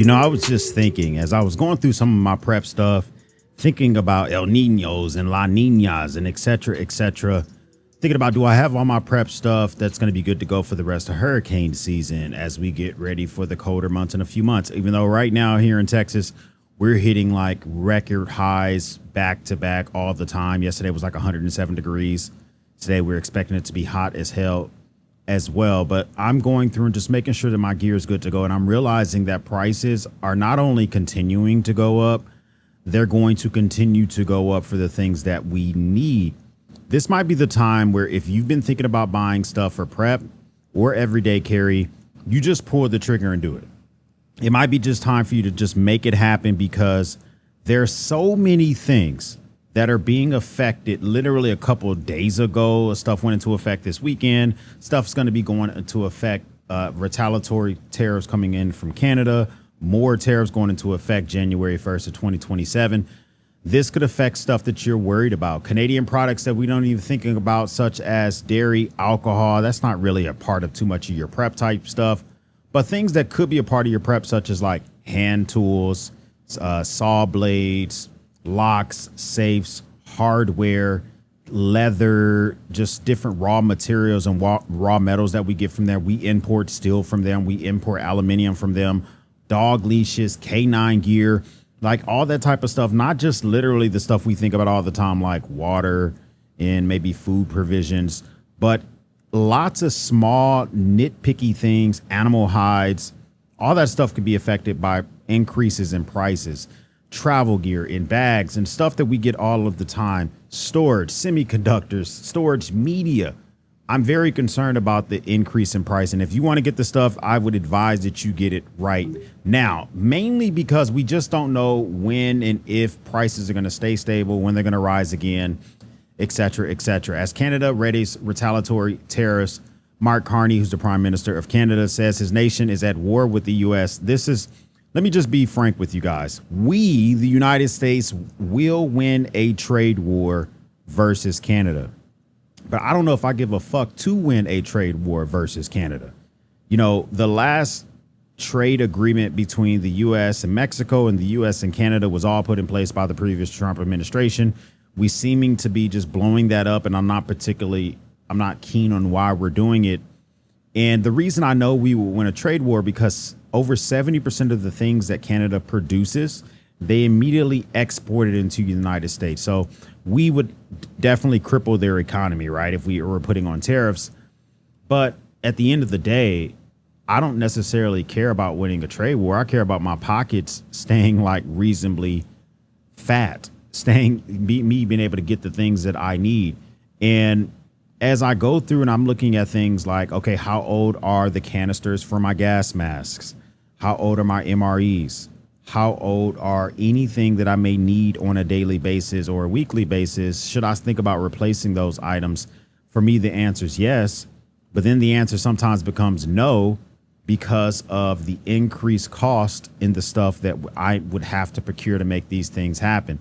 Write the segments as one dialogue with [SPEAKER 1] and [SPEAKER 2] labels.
[SPEAKER 1] I was just thinking as I was going through some of my prep stuff, thinking about El Ninos and La Ninas and et cetera, thinking about, do I have all my prep stuff that's going to be good to go for the rest of hurricane season as we get ready for the colder months in a few months? Even though right now here in Texas, we're hitting like record highs back to back all the time. Yesterday was like 107 degrees. Today we're expecting it to be hot as hell as well. But I'm going through and just making sure that my gear is good to go. And I'm realizing that prices are not only continuing to go up, they're going to continue to go up for the things that we need. This might be the time where if you've been thinking about buying stuff for prep or everyday carry, you just pull the trigger and do it. It might be just time for you to just make it happen, because there's so many things that are being affected. Literally a couple of days ago, stuff went into effect this weekend. Stuff's going to be going into effect. Retaliatory tariffs coming in from Canada. More tariffs going into effect January 1st of 2027. This could affect stuff that you're worried about. Canadian products that we don't even thinking about, such as dairy, alcohol. That's not really a part of too much of your prep type stuff. But things that could be a part of your prep, such as like hand tools, saw blades, locks, safes, hardware, leather, just different raw materials and raw metals that we get from there. We import steel from them. We import aluminum from them. Dog leashes, K9 gear, like all that type of stuff. Not just literally the stuff we think about all the time, like water and maybe food provisions, but lots of small nitpicky things, animal hides, all that stuff could be affected by increases in prices. Travel gear in bags and stuff that we get all of the time, storage, semiconductors, storage media. I'm very concerned about the increase in price. And if you want to get the stuff, I would advise that you get it right now, mainly because we just don't know when and if prices are going to stay stable, when they're going to rise again, et cetera, et cetera. As Canada readies retaliatory tariffs, Mark Carney, who's the Prime Minister of Canada, says his nation is at war with the U.S. Let me just be frank with you guys. We, the United States, will win a trade war versus Canada. But I don't know if I give a fuck to win a trade war versus Canada. The last trade agreement between the U.S. and Mexico and the U.S. and Canada was all put in place by the previous Trump administration. We seeming to be just blowing that up, and I'm not keen on why we're doing it. And the reason I know we will win a trade war, because over 70% of the things that Canada produces, they immediately export it into the United States. So we would definitely cripple their economy, right, if we were putting on tariffs. But at the end of the day, I don't necessarily care about winning a trade war. I care about my pockets staying like reasonably fat, me being able to get the things that I need. And as I go through and I'm looking at things like, okay, how old are the canisters for my gas masks? How old are my MREs? How old are anything that I may need on a daily basis or a weekly basis? Should I think about replacing those items? For me, the answer is yes. But then the answer sometimes becomes no, because of the increased cost in the stuff that I would have to procure to make these things happen.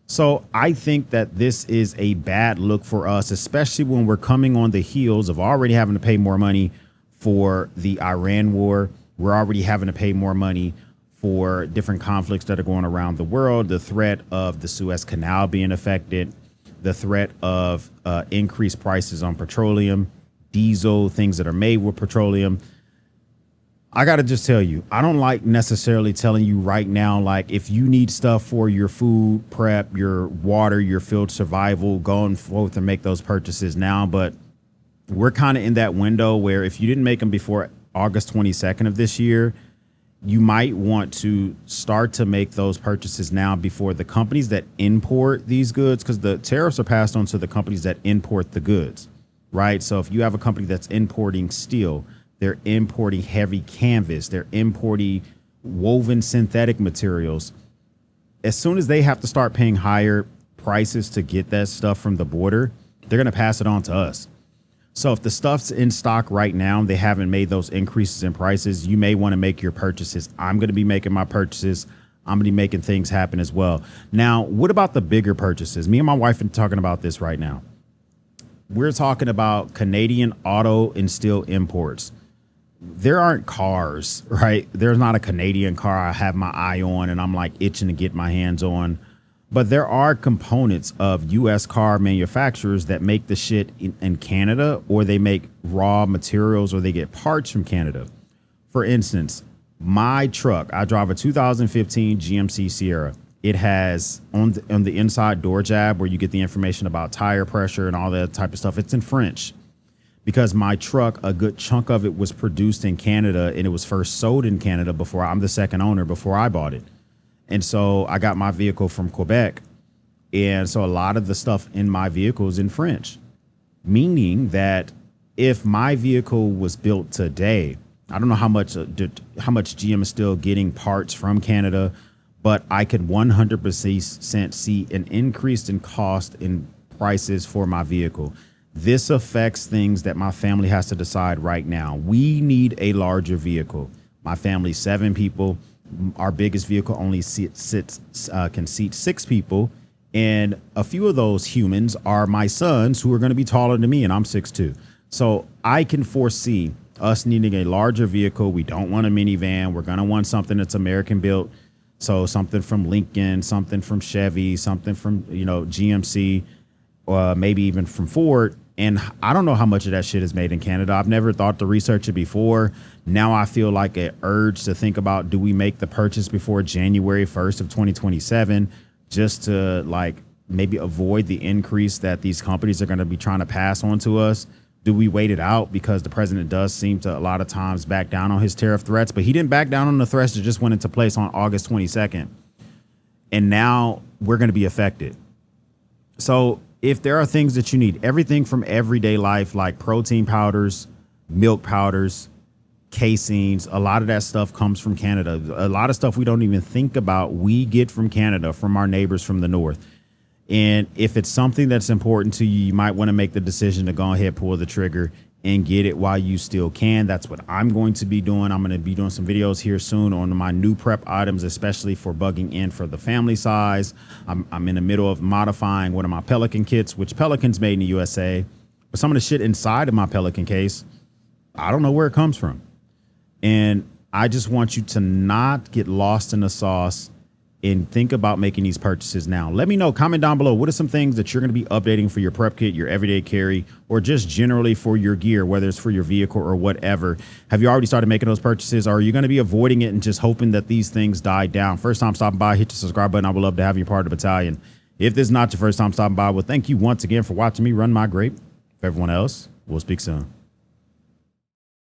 [SPEAKER 1] So I think that this is a bad look for us, especially when we're coming on the heels of already having to pay more money for the Iran war. We're already having to pay more money for different conflicts that are going around the world, the threat of the Suez Canal being affected, the threat of increased prices on petroleum, diesel, things that are made with petroleum. I got to just tell you, I don't like necessarily telling you right now, like if you need stuff for your food prep, your water, your field survival, go and forth and make those purchases now. But we're kind of in that window where if you didn't make them before August 22nd of this year, you might want to start to make those purchases now before the companies that import these goods, because the tariffs are passed on to the companies that import the goods, right? So if you have a company that's importing steel, they're importing heavy canvas, they're importing woven synthetic materials. As soon as they have to start paying higher prices to get that stuff from the border, they're going to pass it on to us. So if the stuff's in stock right now, they haven't made those increases in prices, you may want to make your purchases. I'm going to be making my purchases. I'm going to be making things happen as well. Now, what about the bigger purchases? Me and my wife are talking about this right now. We're talking about Canadian auto and steel imports. there aren't cars, right? There's not a Canadian car I have my eye on and I'm like itching to get my hands on. But there are components of US car manufacturers that make the shit in Canada, or they make raw materials, or they get parts from Canada. For instance, my truck, I drive a 2015 GMC Sierra. It has on the inside door jab where you get the information about tire pressure and all that type of stuff. It's in French. Because my truck, a good chunk of it was produced in Canada and it was first sold in Canada before I'm the second owner, before I bought it. And so I got my vehicle from Quebec. And so a lot of the stuff in my vehicle is in French, meaning that if my vehicle was built today, I don't know how much GM is still getting parts from Canada, but I could 100% see an increase in cost in prices for my vehicle. This affects things that my family has to decide right now. We need a larger vehicle. My family's 7 people. Our biggest vehicle only can seat 6 people. And a few of those humans are my sons, who are going to be taller than me, and I'm 6'2". So I can foresee us needing a larger vehicle. We don't want a minivan. We're going to want something that's American built. So something from Lincoln, something from Chevy, something from, GMC, or maybe even from Ford. And I don't know how much of that shit is made in Canada. I've never thought to research it before. Now I feel like an urge to think about, do we make the purchase before January 1st of 2027, just to like maybe avoid the increase that these companies are going to be trying to pass on to us? Do we wait it out? Because the president does seem to a lot of times back down on his tariff threats, but he didn't back down on the threats that just went into place on August 22nd. And now we're going to be affected. So if there are things that you need, everything from everyday life, like protein powders, milk powders, casings, a lot of that stuff comes from Canada. A lot of stuff we don't even think about, we get from Canada, from our neighbors from the north. And if it's something that's important to you, you might want to make the decision to go ahead, pull the trigger and get it while you still can. That's what I'm going to be doing. I'm going to be doing some videos here soon on my new prep items, especially for bugging in for the family size. I'm in the middle of modifying one of my Pelican kits, which Pelican's made in the USA. But some of the shit inside of my Pelican case, I don't know where it comes from. And I just want you to not get lost in the sauce and think about making these purchases now. Let me know, comment down below, what are some things that you're going to be updating for your prep kit, your everyday carry, or just generally for your gear, whether it's for your vehicle or whatever. Have you already started making those purchases, or are you going to be avoiding it and just hoping that these things die down? First time stopping by, hit the subscribe button. I would love to have you part of the battalion. If this is not your first time stopping by, well, thank you once again for watching me run my grape. For everyone else, we'll speak soon.